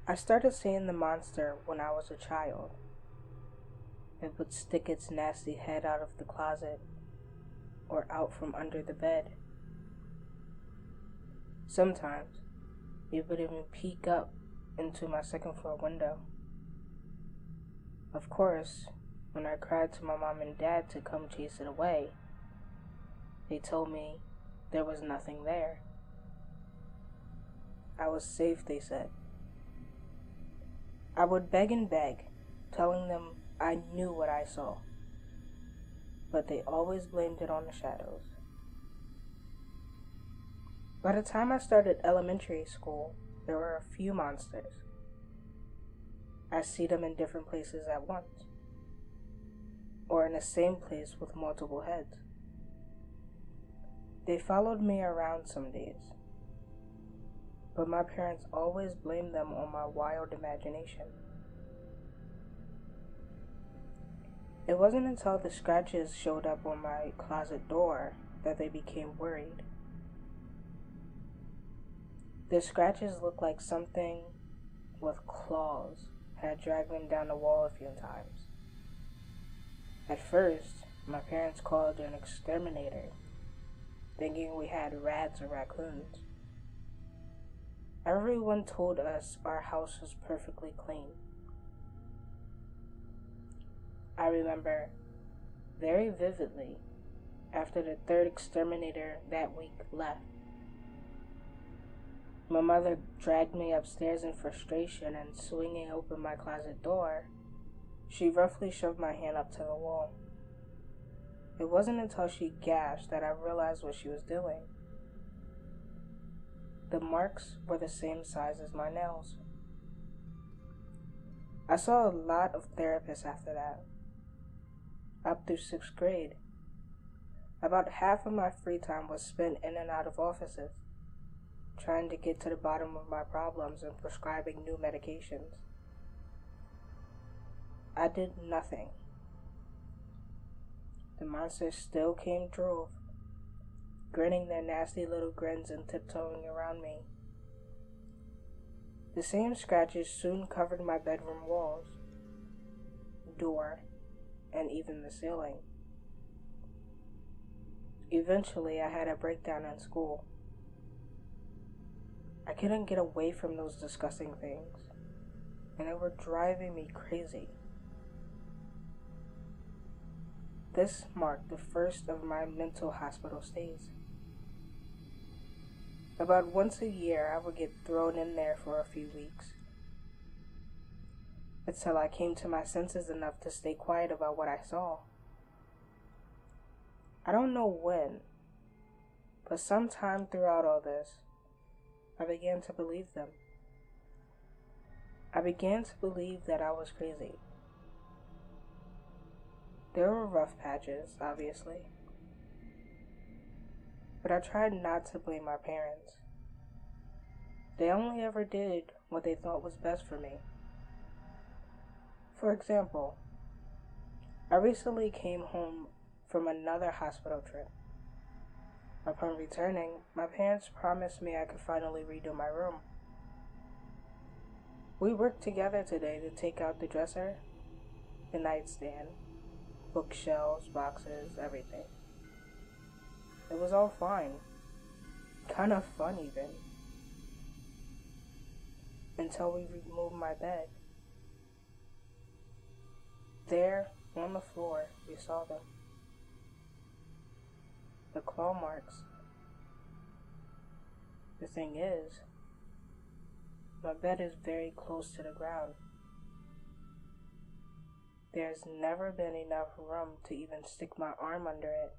I started seeing the monster when I was a child. It would stick its nasty head out of the closet or out from under the bed. Sometimes it would even peek up into my second floor window. Of course, when I cried to my mom and dad to come chase it away, they told me there was nothing there. I was safe, they said. I would beg and beg, telling them I knew what I saw, but they always blamed it on the shadows. By the time I started elementary school, there were a few monsters. I see them in different places at once, or in the same place with multiple heads. They followed me around some days, but my parents always blamed them on my wild imagination. It wasn't until the scratches showed up on my closet door that they became worried. The scratches looked like something with claws had dragged them down the wall a few times. At first, my parents called an exterminator, thinking we had rats or raccoons. Everyone told us our house was perfectly clean. I remember very vividly after the third exterminator that week left. My mother dragged me upstairs in frustration, and swinging open my closet door, she roughly shoved my hand up to the wall. It wasn't until she gasped that I realized what she was doing. The marks were the same size as my nails. I saw a lot of therapists after that, up through 6th grade. About half of my free time was spent in and out of offices, trying to get to the bottom of my problems and prescribing new medications. I did nothing. The monsters still came drove, grinning their nasty little grins and tiptoeing around me. The same scratches soon covered my bedroom walls, door, and even the ceiling. Eventually, I had a breakdown in school. I couldn't get away from those disgusting things, and they were driving me crazy. This marked the first of my mental hospital stays. About once a year, I would get thrown in there for a few weeks, until I came to my senses enough to stay quiet about what I saw. I don't know when, but sometime throughout all this, I began to believe them. I began to believe that I was crazy. There were rough patches, obviously, but I tried not to blame my parents. They only ever did what they thought was best for me. For example, I recently came home from another hospital trip. Upon returning, my parents promised me I could finally redo my room. We worked together today to take out the dresser, the nightstand, bookshelves, boxes, everything. It was all fine. Kind of fun even. Until we removed my bed. There, on the floor, we saw them. The claw marks. The thing is, my bed is very close to the ground. There's never been enough room to even stick my arm under it.